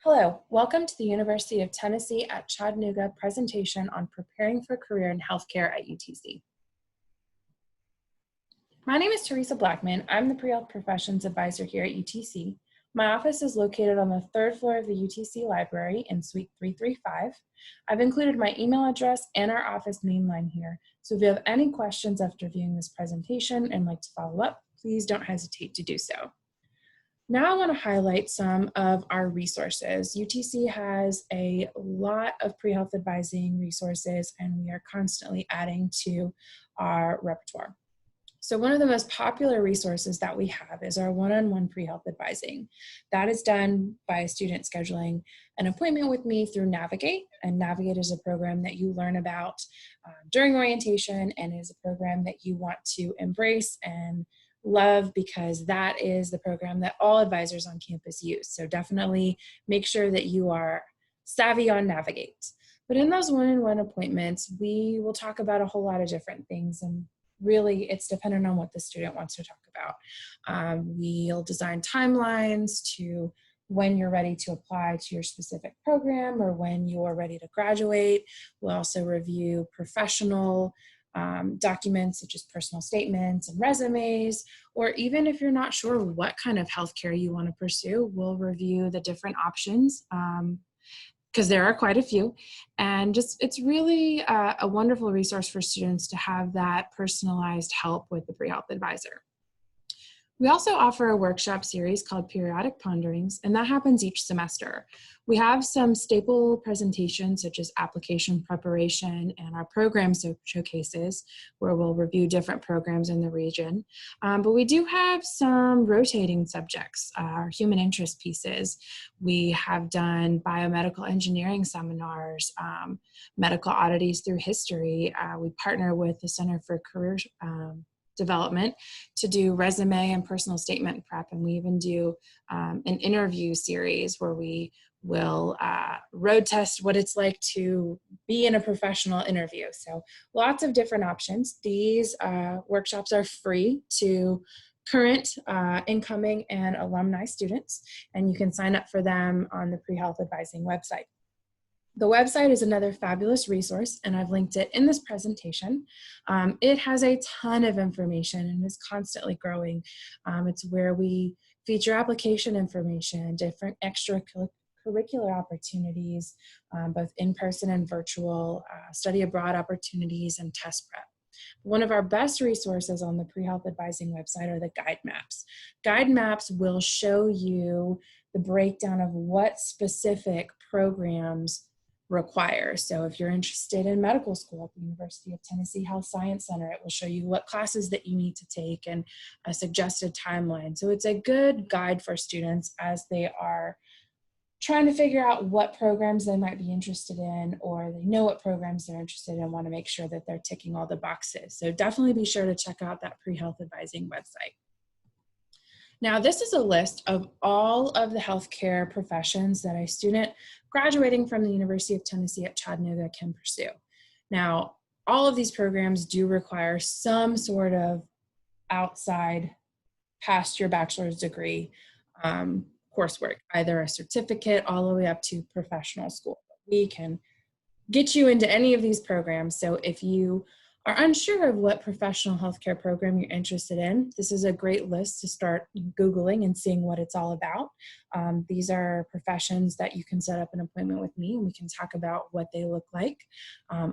Hello, welcome to the University of Tennessee at Chattanooga presentation on preparing for a career in healthcare at UTC. My name is Teresa Blackman. I'm the Pre-Health Professions Advisor here at UTC. My office is located on the third floor of the UTC library in Suite 335. I've included my email address and our office main line here. So if you have any questions after viewing this presentation and like to follow up, please don't hesitate to do so. Now I want to highlight some of our resources. UTC has a lot of pre-health advising resources, and we are constantly adding to our repertoire. So one of the most popular resources that we have is our one-on-one pre-health advising. That is done by a student scheduling an appointment with me through Navigate, and Navigate is a program that you learn about during orientation and is a program that you want to embrace and love, because that is the program that all advisors on campus use. So definitely make sure that you are savvy on Navigate. But in those one-on-one appointments, we will talk about a whole lot of different things, and really it's dependent on what the student wants to talk about. We'll design timelines to when you're ready to apply to your specific program or when you're ready to graduate. We'll also review professional documents such as personal statements and resumes, or even if you're not sure what kind of healthcare you want to pursue, we'll review the different options because there are quite a few. And just it's really a wonderful resource for students to have that personalized help with the pre-health advisor. We also offer a workshop series called Periodic Ponderings, and that happens each semester. We have some staple presentations such as application preparation and our program showcases, where we'll review different programs in the region. But we do have some rotating subjects, our human interest pieces. We have done biomedical engineering seminars, medical oddities through history. We partner with the Center for Career Development to do resume and personal statement prep, and we even do an interview series where we will road test what it's like to be in a professional interview. So lots of different options. These workshops are free to current, incoming, and alumni students, and you can sign up for them on the Pre-Health Advising website. The website is another fabulous resource, and I've linked it in this presentation. It has a ton of information and is constantly growing. It's where we feature application information, different extracurricular opportunities, both in-person and virtual, study abroad opportunities, and test prep. One of our best resources on the Pre-Health Advising website are the guide maps. Guide maps will show you the breakdown of what specific programs require. So if you're interested in medical school at the University of Tennessee Health Science Center, it will show you what classes that you need to take and a suggested timeline. So it's a good guide for students as they are trying to figure out what programs they might be interested in, or they know what programs they're interested in and want to make sure that they're ticking all the boxes. So definitely be sure to check out that Pre-Health Advising website. Now, this is a list of all of the healthcare professions that a student graduating from the University of Tennessee at Chattanooga can pursue. Now, all of these programs do require some sort of outside, past your bachelor's degree coursework, either a certificate all the way up to professional school. We can get you into any of these programs. So if you are unsure of what professional healthcare program you're interested in, this is a great list to start Googling and seeing what it's all about. These are professions that you can set up an appointment with me and we can talk about what they look like.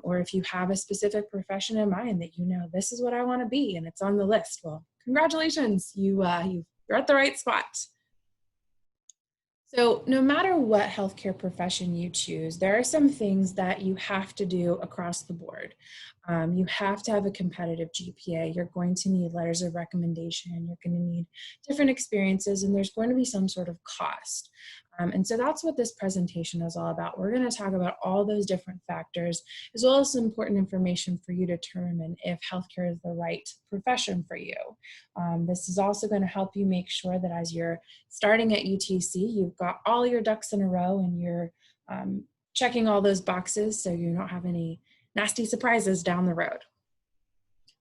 Or if you have a specific profession in mind that you know, this is what I want to be and it's on the list, well, congratulations, you're at the right spot. So no matter what healthcare profession you choose, there are some things that you have to do across the board. You have to have a competitive GPA. You're going to need letters of recommendation. You're going to need different experiences, and there's going to be some sort of cost. And so that's what this presentation is all about. We're going to talk about all those different factors, as well as some important information for you to determine if healthcare is the right profession for you. This is also going to help you make sure that as you're starting at UTC, you've got all your ducks in a row and you're checking all those boxes so you don't have any nasty surprises down the road.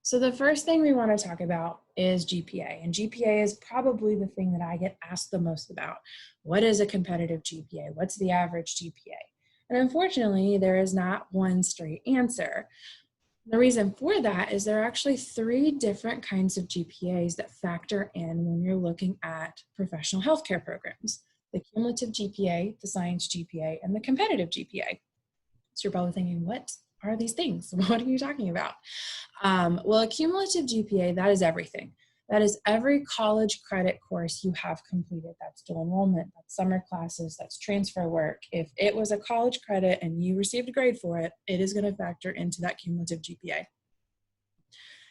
So the first thing we want to talk about is GPA, and GPA is probably the thing that I get asked the most about. What is a competitive GPA? What's the average GPA? And unfortunately, there is not one straight answer. The reason for that is there are actually 3 different kinds of GPAs that factor in when you're looking at professional healthcare programs: the cumulative GPA, the science GPA, and the competitive GPA. So you're probably thinking, what are these things? What are you talking about? Well, a cumulative GPA, that is everything. That is every college credit course you have completed. That's dual enrollment, that's summer classes, that's transfer work. If it was a college credit and you received a grade for it, it is going to factor into that cumulative GPA.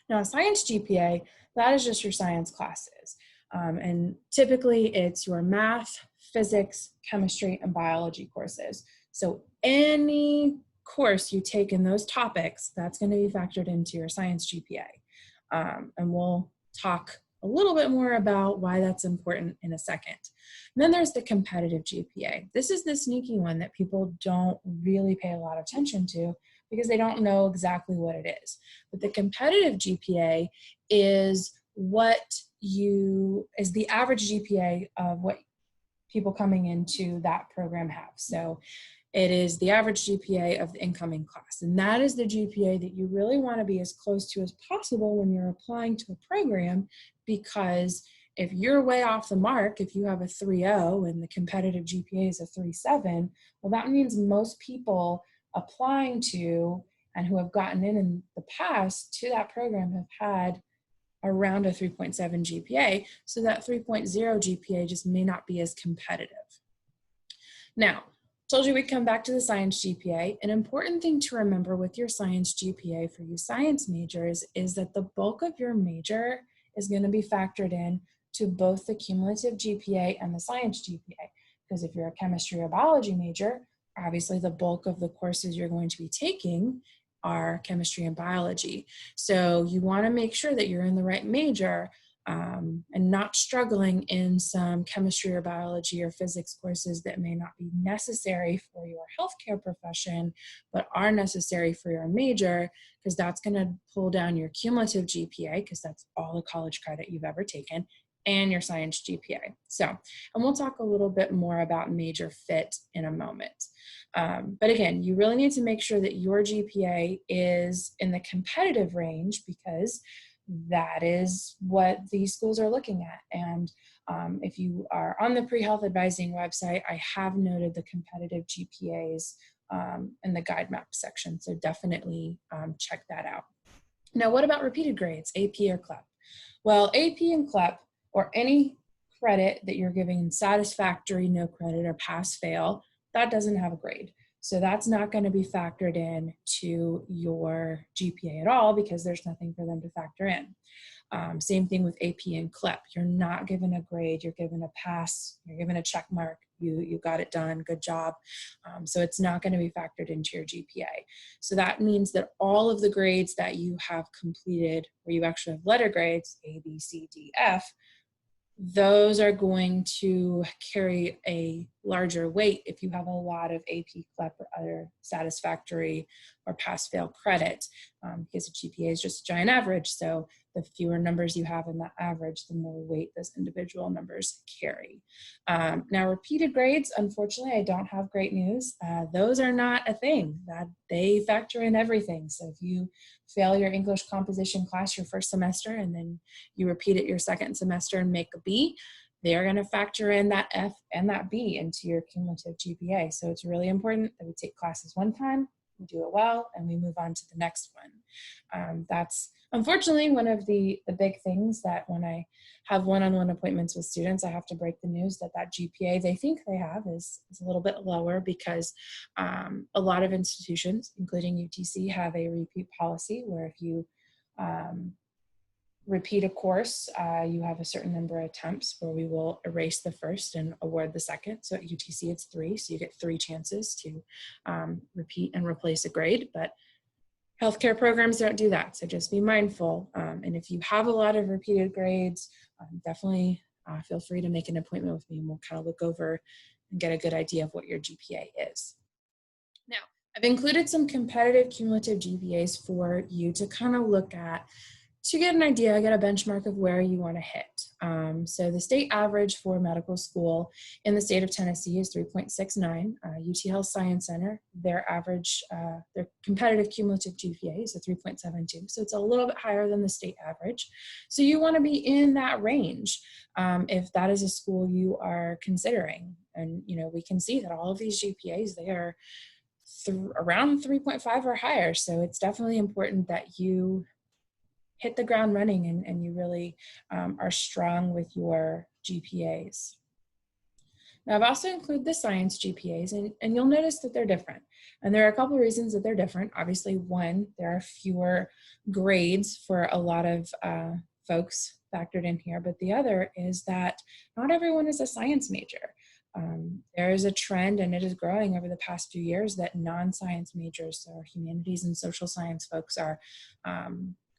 Now, a science GPA, that is just your science classes. And typically it's your math, physics, chemistry, and biology courses. So any course you take in those topics, that's going to be factored into your science GPA. And we'll talk a little bit more about why that's important in a second. And then there's the competitive GPA. This is the sneaky one that people don't really pay a lot of attention to because they don't know exactly what it is. But the competitive GPA is the average GPA of what people coming into that program have. So it is the average GPA of the incoming class. And that is the GPA that you really want to be as close to as possible when you're applying to a program, because if you're way off the mark, if you have a 3.0 and the competitive GPA is a 3.7, well, that means most people applying to and who have gotten in the past to that program have had around a 3.7 GPA. So that 3.0 GPA just may not be as competitive. Now, told you we'd come back to the science GPA. An important thing to remember with your science GPA for you science majors is that the bulk of your major is going to be factored in to both the cumulative GPA and the science GPA. Because if you're a chemistry or biology major, obviously the bulk of the courses you're going to be taking are chemistry and biology. So you want to make sure that you're in the right major and not struggling in some chemistry or biology or physics courses that may not be necessary for your healthcare profession, but are necessary for your major, because that's going to pull down your cumulative GPA, because that's all the college credit you've ever taken, and your science GPA. So, and we'll talk a little bit more about major fit in a moment. But again, you really need to make sure that your GPA is in the competitive range, because that is what these schools are looking at. And if you are on the pre-health advising website, I have noted the competitive GPAs in the guide map section. So definitely check that out. Now, what about repeated grades, AP or CLEP? Well, AP and CLEP, or any credit that you're giving satisfactory, no credit, or pass-fail, that doesn't have a grade. So that's not going to be factored in to your GPA at all, because there's nothing for them to factor in. Same thing with AP and CLEP. You're not given a grade, you're given a pass, you're given a check mark, you got it done, good job. So it's not going to be factored into your GPA. So that means that all of the grades that you have completed, where you actually have letter grades, A, B, C, D, F, those are going to carry a larger weight if you have a lot of AP, CLEP, or other satisfactory or pass-fail credit, because the GPA is just a giant average. So the fewer numbers you have in that average, the more weight those individual numbers carry. Now, repeated grades, unfortunately, I don't have great news. Those are not a thing. That they factor in everything. So if you fail your English composition class your first semester and then you repeat it your second semester and make a B, they're going to factor in that F and that B into your cumulative GPA. So it's really important that we take classes one time, we do it well, and we move on to the next one. That's unfortunately one of the big things that when I have one-on-one appointments with students, I have to break the news that GPA they think they have is a little bit lower, because a lot of institutions, including UTC, have a repeat policy where if you repeat a course, you have a certain number of attempts where we will erase the first and award the second. So at UTC, it's 3, so you get 3 chances to repeat and replace a grade, but healthcare programs don't do that, so just be mindful. And if you have a lot of repeated grades, definitely feel free to make an appointment with me, and we'll kind of look over and get a good idea of what your GPA is. Now, I've included some competitive cumulative GPAs for you to kind of look at to get an idea, get a benchmark of where you want to hit. So the state average for medical school in the state of Tennessee is 3.69. UT Health Science Center, their average, their competitive cumulative GPA is a 3.72. So it's a little bit higher than the state average. So you want to be in that range if that is a school you are considering. And, you know, we can see that all of these GPAs, they are around 3.5 or higher. So it's definitely important that you hit the ground running and you really are strong with your GPAs. Now, I've also included the science GPAs, and you'll notice that they're different. And there are a couple of reasons that they're different. Obviously, one, there are fewer grades for a lot of folks factored in here, but the other is that not everyone is a science major. There is a trend, and it is growing over the past few years, that non-science majors, so humanities and social science folks, are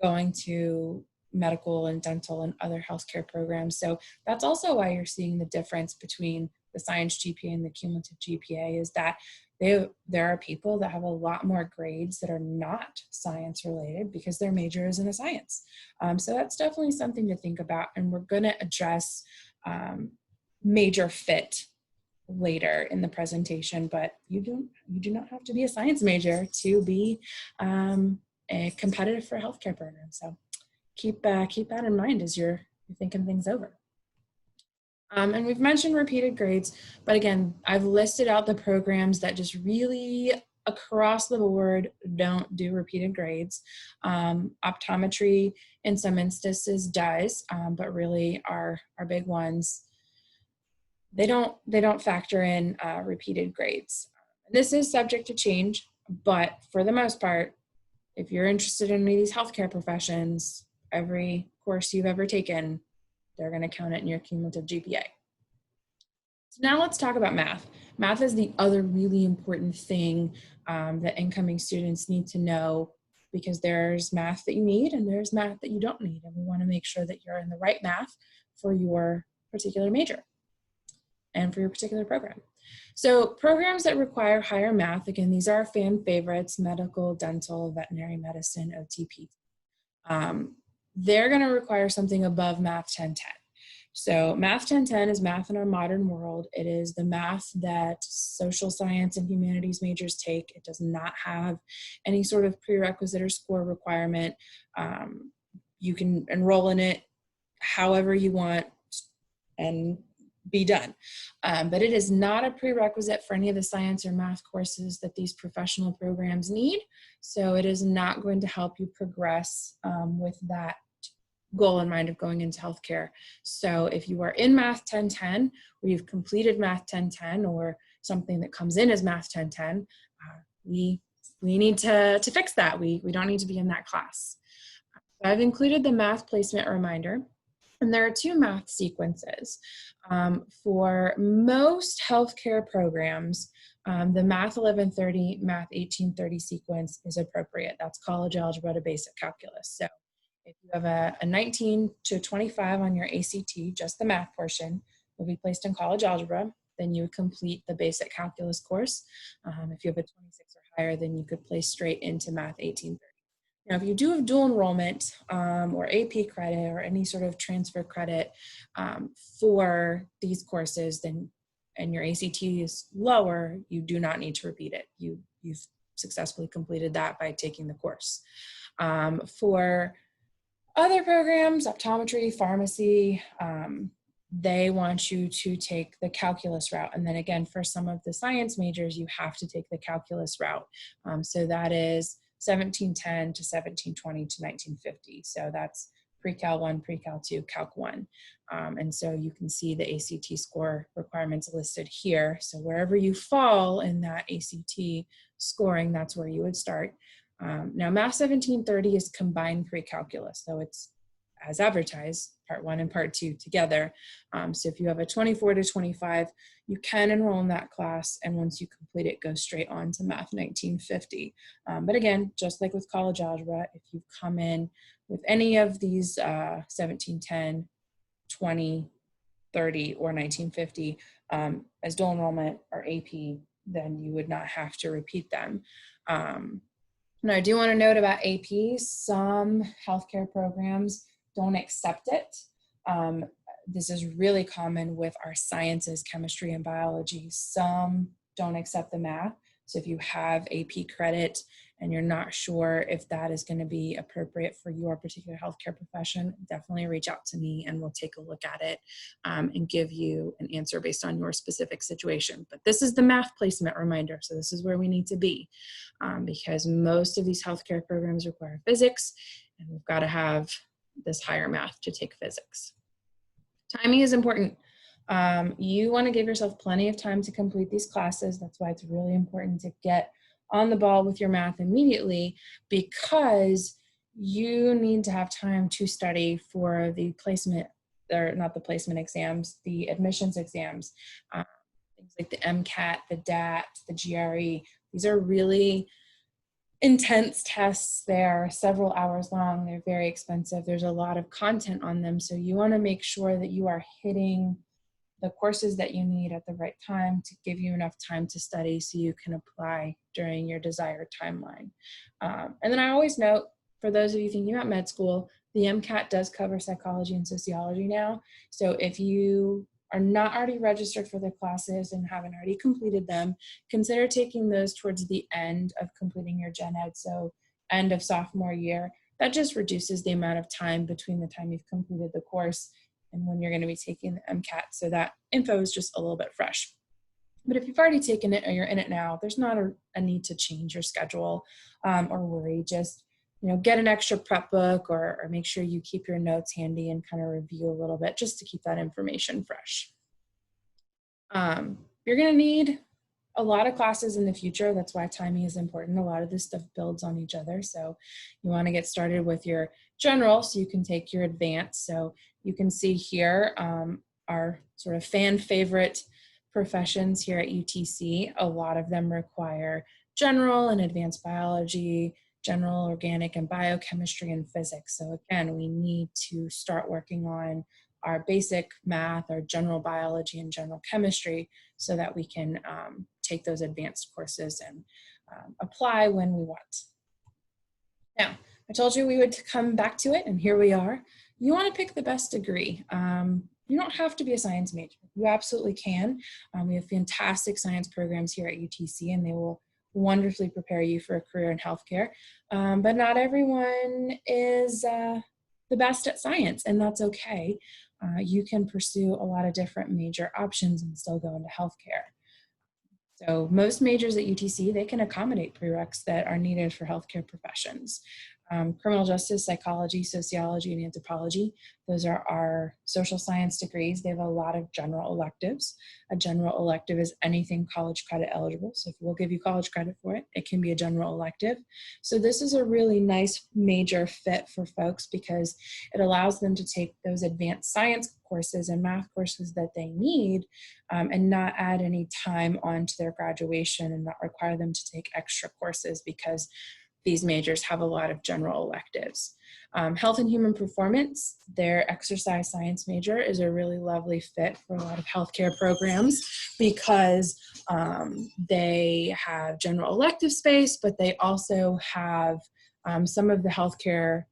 going to medical and dental and other healthcare programs. So that's also why you're seeing the difference between the science GPA and the cumulative GPA, is that there are people that have a lot more grades that are not science related because their major is in a science. So that's definitely something to think about, and we're going to address major fit later in the presentation, but you do not have to be a science major to be competitive for a healthcare program. So keep that in mind as you're thinking things over. And we've mentioned repeated grades, but again, I've listed out the programs that just really across the board don't do repeated grades. Optometry in some instances does, but really our big ones, they don't factor in repeated grades. This is subject to change, but for the most part, if you're interested in any of these healthcare professions, every course you've ever taken, they're going to count it in your cumulative GPA. So now let's talk about math. Math is the other really important thing that incoming students need to know, because there's math that you need and there's math that you don't need. And we want to make sure that you're in the right math for your particular major and for your particular program. So programs that require higher math, again, these are fan favorites: medical, dental, veterinary medicine, OTP. They're going to require something above Math 1010. So Math 1010 is math in our modern world. It is the math that social science and humanities majors take. It does not have any sort of prerequisite or score requirement. You can enroll in it however you want and be done. But it is not a prerequisite for any of the science or math courses that these professional programs need. So it is not going to help you progress with that goal in mind of going into healthcare. So if you are in Math 1010, or you've completed Math 1010, or something that comes in as Math 1010, we need to fix that. We don't need to be in that class. So I've included the math placement reminder. And there are two math sequences. For most healthcare programs, the Math 1130, Math 1830 sequence is appropriate. That's college algebra to basic calculus. So if you have a 19 to 25 on your ACT, just the math portion will be placed in college algebra. Then you would complete the basic calculus course. If you have a 26 or higher, then you could place straight into Math 1830. Now, if you do have dual enrollment or AP credit or any sort of transfer credit for these courses, then and your ACT is lower, you do not need to repeat it. You've successfully completed that by taking the course. For other programs, optometry, pharmacy, they want you to take the calculus route. And then again, for some of the science majors, you have to take the calculus route. So that is 1710 to 1720 to 1950. So that's pre-cal 1, pre-cal 2, calc 1. And so you can see the ACT score requirements listed here. So wherever you fall in that ACT scoring, that's where you would start. Now, Math 1730 is combined pre-calculus, so it's as advertised, part 1 and part 2 together. So if you have a 24 to 25, you can enroll in that class, and once you complete it, go straight on to Math 1950. But again, just like with college algebra, if you come in with any of these 1710, 20, 30, or 1950 as dual enrollment or AP, then you would not have to repeat them. Now, I do want to note about AP, some healthcare programs don't accept it. This is really common with our sciences, chemistry, and biology. Some don't accept the math. So if you have AP credit and you're not sure if that is going to be appropriate for your particular healthcare profession, definitely reach out to me and we'll take a look at it and give you an answer based on your specific situation. But this is the math placement reminder. So this is where we need to be because most of these healthcare programs require physics, and we've got to have this higher math to take physics. Timing is important. You want to give yourself plenty of time to complete these classes. That's why it's really important to get on the ball with your math immediately, because you need to have time to study for the placement, or not the placement exams, the admissions exams, things like the MCAT, the DAT, the GRE. These are really intense tests. They're several hours long. They're very expensive. There's a lot of content on them. So you want to make sure that you are hitting the courses that you need at the right time to give you enough time to study so you can apply during your desired timeline. And then I always note, for those of you thinking about med school, the MCAT does cover psychology and sociology now. So if you are not already registered for the classes and haven't already completed them, consider taking those towards the end of completing your gen ed, so end of sophomore year. That just reduces the amount of time between the time you've completed the course and when you're going to be taking the MCAT, so that info is just a little bit fresh. But if you've already taken it or you're in it now, there's not a need to change your schedule or worry. Just get an extra prep book or make sure you keep your notes handy and kind of review a little bit just to keep that information fresh. You're going to need a lot of classes in the future. That's why timing is important. A lot of this stuff builds on each other. So you want to get started with your general so you can take your advanced. So you can see here our sort of fan favorite professions here at UTC. A lot of them require general and advanced biology, general organic and biochemistry, and physics. So again, we need to start working on our basic math, our general biology and general chemistry so that we can take those advanced courses and apply when we want. Now, I told you we would come back to it, and here we are. You want to pick the best degree. You don't have to be a science major. You absolutely can. We have fantastic science programs here at UTC, and they will wonderfully prepare you for a career in healthcare. But not everyone is the best at science, and that's okay. You can pursue a lot of different major options and still go into healthcare. So most majors at UTC, they can accommodate prereqs that are needed for healthcare professions. Criminal justice, psychology, sociology, and anthropology. Those are our social science degrees. They have a lot of general electives. A general elective is anything college credit eligible. So if we'll give you college credit for it, it can be a general elective. So this is a really nice major fit for folks because it allows them to take those advanced science courses and math courses that they need and not add any time onto their graduation and not require them to take extra courses because these majors have a lot of general electives. Health and human performance, their exercise science major is a really lovely fit for a lot of healthcare programs because they have general elective space, but they also have some of the healthcare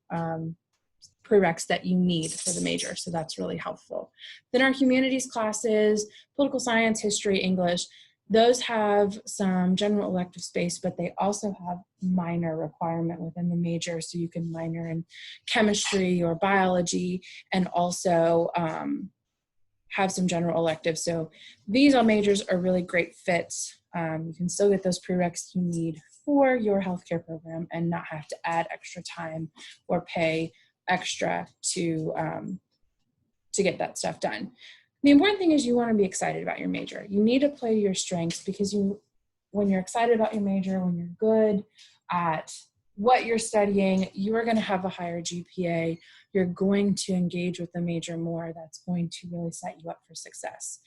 prereqs that you need for the major, so that's really helpful. Then our humanities classes, political science, history, English, those have some general elective space, but they also have minor requirement within the major, so you can minor in chemistry or biology and also have some general electives. So these all majors are really great fits. You can still get those prereqs you need for your healthcare program and not have to add extra time or pay extra to get that stuff done. The important thing is you want to be excited about your major. You need to play to your strengths because when you're excited about your major, when you're good at what you're studying, you are going to have a higher GPA. You're going to engage with the major more. That's going to really set you up for success.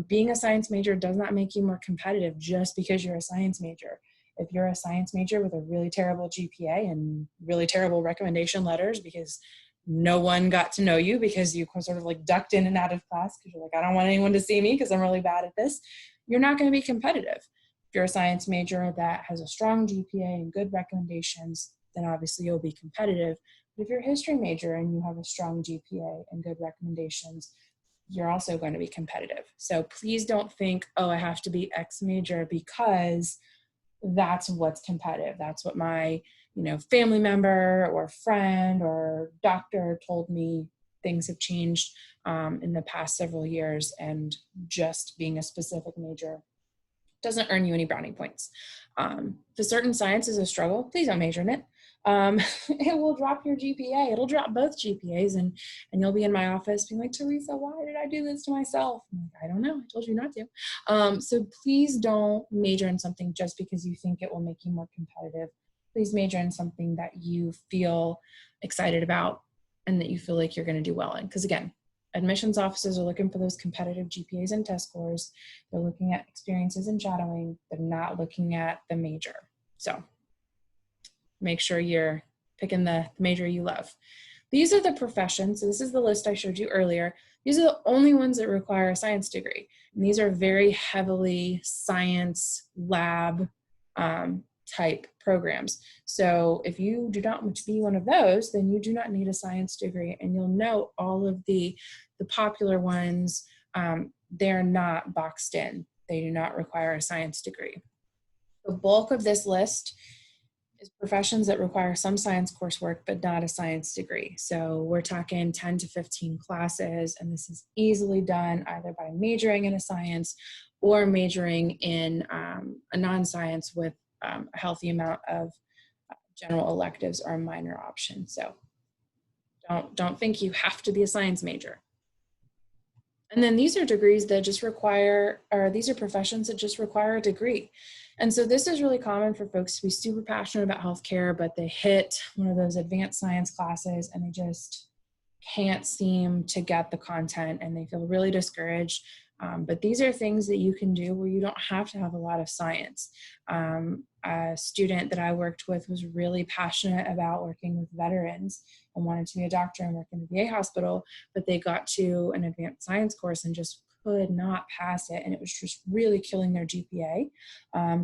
Being a science major does not make you more competitive just because you're a science major. If you're a science major with a really terrible GPA and really terrible recommendation letters because no one got to know you because you sort of like ducked in and out of class because you're like, I don't want anyone to see me because I'm really bad at this, you're not going to be competitive. If you're a science major that has a strong GPA and good recommendations, then obviously you'll be competitive. But if you're a history major and you have a strong GPA and good recommendations, you're also going to be competitive. So please don't think, oh, I have to be X major because that's what's competitive. That's what my, family member or friend or doctor told me. Things have changed in the past several years, and just being a specific major doesn't earn you any brownie points. If a certain science is a struggle, please don't major in it. It will drop your GPA. It'll drop both GPAs, and you'll be in my office being like, Teresa, why did I do this to myself? I'm like, I don't know. I told you not to. So please don't major in something just because you think it will make you more competitive. Please major in something that you feel excited about and that you feel like you're going to do well in. Because again, admissions officers are looking for those competitive GPAs and test scores. They're looking at experiences and shadowing. They're not looking at the major. So make sure you're picking the major you love. These are the professions. So this is the list I showed you earlier. These are the only ones that require a science degree. And these are very heavily science lab type programs. So if you do not want to be one of those, then you do not need a science degree. And you'll note all of the popular ones, they're not boxed in. They do not require a science degree. The bulk of this list is professions that require some science coursework, but not a science degree. So we're talking 10 to 15 classes, and this is easily done either by majoring in a science or majoring in a non-science with a healthy amount of general electives or minor options. So don't think you have to be a science major. And then these are degrees that just require, or these are professions that just require a degree. And so this is really common for folks to be super passionate about healthcare, but they hit one of those advanced science classes and they just can't seem to get the content and they feel really discouraged. But these are things that you can do where you don't have to have a lot of science. A student that I worked with was really passionate about working with veterans and wanted to be a doctor and work in the VA hospital, but they got to an advanced science course and just could not pass it. And it was just really killing their GPA.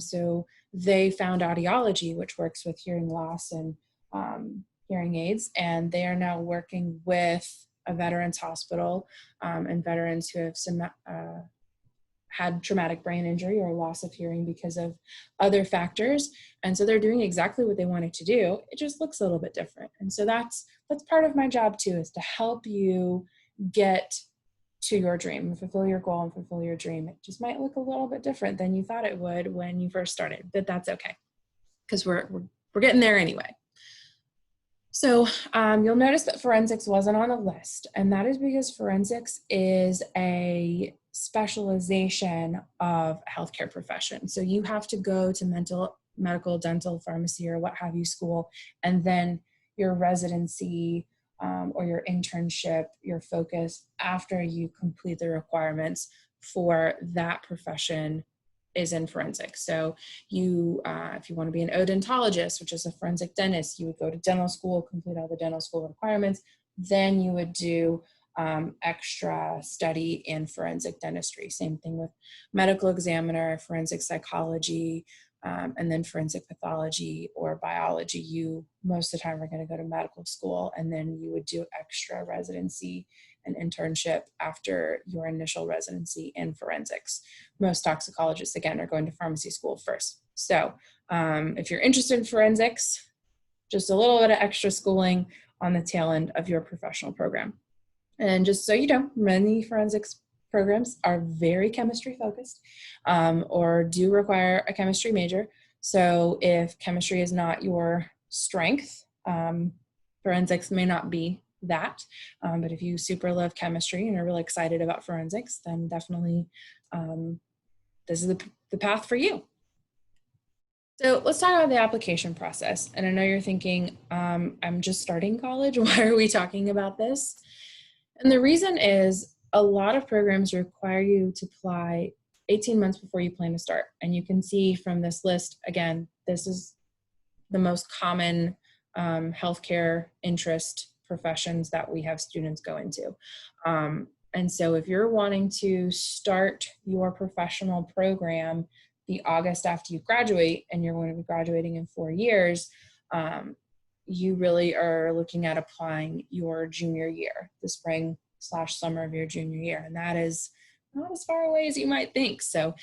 So they found audiology, which works with hearing loss and hearing aids, and they are now working with a veterans hospital and veterans who have had traumatic brain injury or loss of hearing because of other factors. And so they're doing exactly what they wanted to do. It just looks a little bit different. And so that's part of my job too, is to help you get to your dream and fulfill your goal and fulfill your dream. It just might look a little bit different than you thought it would when you first started, but that's okay, because we're getting there anyway. So you'll notice that forensics wasn't on the list, and that is because forensics is a specialization of a healthcare profession. So you have to go to medical, dental, pharmacy, or what have you school, and then your residency or your internship, your focus after you complete the requirements for that profession is in forensics. So you, if you want to be an odontologist, which is a forensic dentist, you would go to dental school, complete all the dental school requirements. Then you would do extra study in forensic dentistry. Same thing with medical examiner, forensic psychology, and then forensic pathology or biology. You, most of the time, are going to go to medical school, and then you would do extra residency and internship after your initial residency in forensics. Most toxicologists, again, are going to pharmacy school first. So if you're interested in forensics, just a little bit of extra schooling on the tail end of your professional program. And just so you know, many forensics programs are very chemistry focused or do require a chemistry major. So if chemistry is not your strength, forensics may not be that. But if you super love chemistry and are really excited about forensics, then definitely this is the path for you. So let's talk about the application process. And I know you're thinking, I'm just starting college. Why are we talking about this? And the reason is a lot of programs require you to apply 18 months before you plan to start. And you can see from this list, again, this is the most common healthcare interest professions that we have students go into. And so if you're wanting to start your professional program the August after you graduate, and you're going to be graduating in 4 years, you really are looking at applying your junior year, the spring/summer of your junior year. And that is not as far away as you might think. So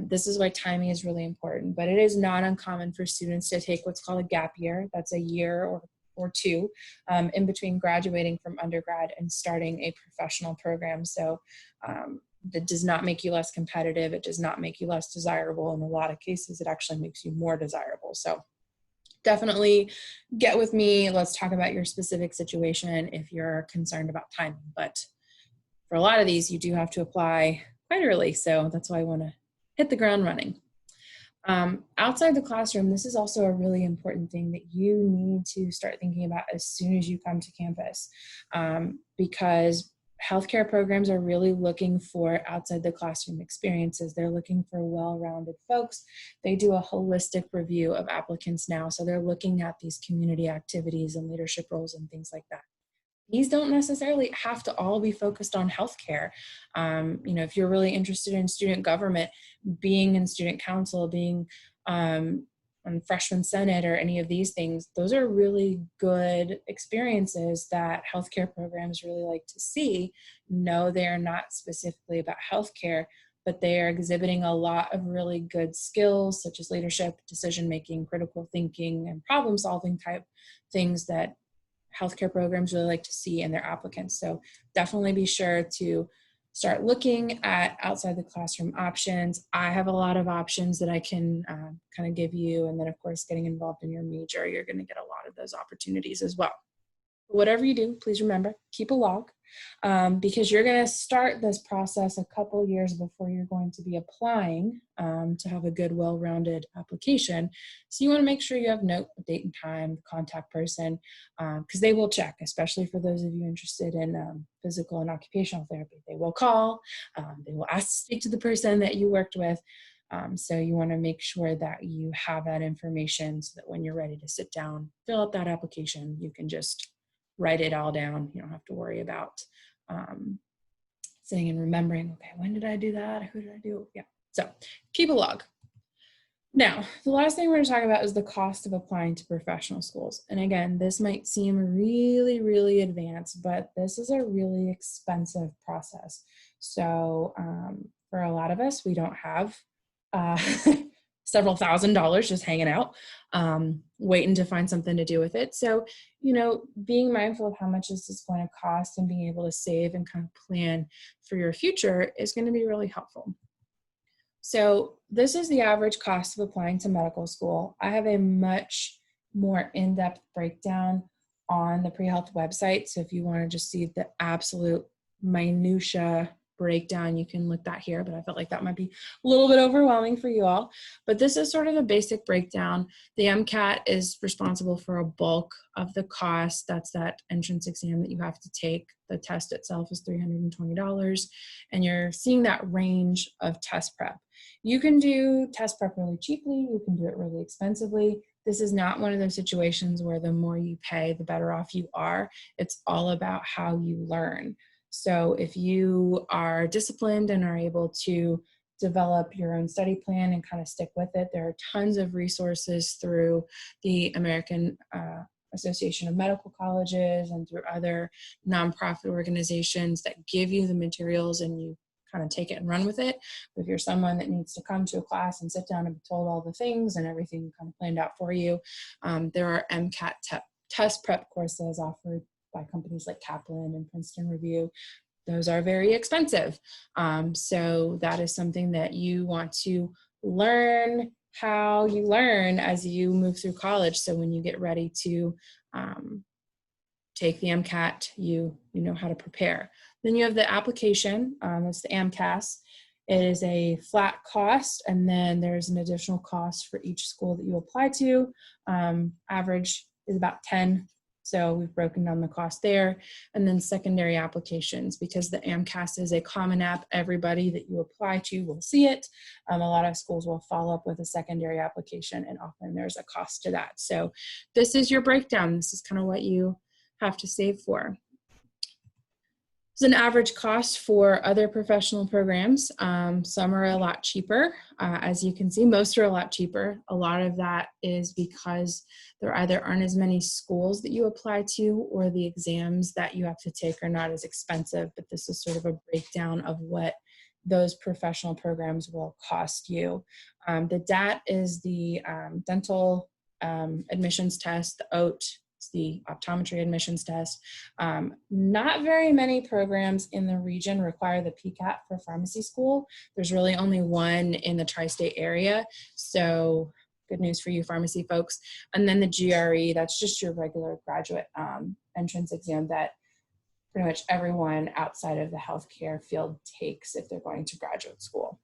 this is why timing is really important. But it is not uncommon for students to take what's called a gap year. That's a year or two in between graduating from undergrad and starting a professional program. So that does not make you less competitive. It does not make you less desirable. In a lot of cases, it actually makes you more desirable. So definitely get with me. Let's talk about your specific situation if you're concerned about timing. But for a lot of these, you do have to apply quite early. So that's why I want to hit the ground running. Outside the classroom, this is also a really important thing that you need to start thinking about as soon as you come to campus, because healthcare programs are really looking for outside the classroom experiences. They're looking for well-rounded folks. They do a holistic review of applicants now. So they're looking at these community activities and leadership roles and things like that. These don't necessarily have to all be focused on healthcare. If you're really interested in student government, being in student council, being on freshman senate or any of these things, those are really good experiences that healthcare programs really like to see. No, they are not specifically about healthcare, but they are exhibiting a lot of really good skills such as leadership, decision-making, critical thinking, and problem-solving type things that healthcare programs really like to see in their applicants. So definitely be sure to start looking at outside the classroom options. I have a lot of options that I can kind of give you. And then of course, getting involved in your major, you're going to get a lot of those opportunities as well. Whatever you do, please remember, keep a log, because you're going to start this process a couple years before you're going to be applying to have a good, well-rounded application. So you want to make sure you have note, date and time, contact person, because they will check, especially for those of you interested in physical and occupational therapy. They will call, they will ask to speak to the person that you worked with. So you want to make sure that you have that information so that when you're ready to sit down, fill out that application, you can just write it all down. You don't have to worry about sitting and remembering, okay, when did I do that? Who did I do? Yeah, so keep a log. Now, the last thing we're going to talk about is the cost of applying to professional schools. And again, this might seem really, really advanced, but this is a really expensive process. So for a lot of us, we don't have several $1,000s just hanging out, waiting to find something to do with it. So, being mindful of how much this is going to cost and being able to save and kind of plan for your future is going to be really helpful. So this is the average cost of applying to medical school. I have a much more in-depth breakdown on the PreHealth website. So if you want to just see the absolute minutia breakdown, you can look that here, but I felt like that might be a little bit overwhelming for you all. But this is sort of a basic breakdown. The MCAT is responsible for a bulk of the cost. That's that entrance exam that you have to take. The test itself is $320, and you're seeing that range of test prep. You can do test prep really cheaply. You can do it really expensively. This is not one of those situations where the more you pay, the better off you are. It's all about how you learn. So if you are disciplined and are able to develop your own study plan and kind of stick with it, there are tons of resources through the American Association of Medical Colleges and through other nonprofit organizations that give you the materials and you kind of take it and run with it. But if you're someone that needs to come to a class and sit down and be told all the things and everything kind of planned out for you, there are MCAT test prep courses offered by companies like Kaplan and Princeton Review. Those are very expensive. So that is something that you want to learn how you learn as you move through college. So when you get ready to take the MCAT, you know how to prepare. Then you have the application, it's the AMCAS. It is a flat cost, and then there's an additional cost for each school that you apply to. Average is about 10. So we've broken down the cost there. And then secondary applications, because the AMCAS is a common app, everybody that you apply to will see it. A lot of schools will follow up with a secondary application, and often there's a cost to that. So this is your breakdown. This is kind of what you have to save for. There's an average cost for other professional programs. Some are a lot cheaper. As you can see, most are a lot cheaper. A lot of that is because there either aren't as many schools that you apply to, or the exams that you have to take are not as expensive. But this is sort of a breakdown of what those professional programs will cost you. The DAT is the dental admissions test, the OAT, the optometry admissions test. Not very many programs in the region require the PCAT for pharmacy school. There's really only one in the tri-state area. So good news for you pharmacy folks. And then the GRE, that's just your regular graduate entrance exam that pretty much everyone outside of the healthcare field takes if they're going to graduate school.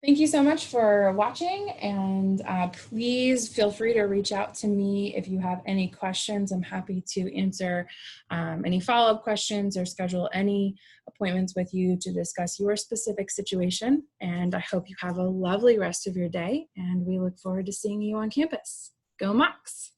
Thank you so much for watching, and please feel free to reach out to me if you have any questions. I'm happy to answer any follow-up questions or schedule any appointments with you to discuss your specific situation. And I hope you have a lovely rest of your day, and we look forward to seeing you on campus. Go Mocs!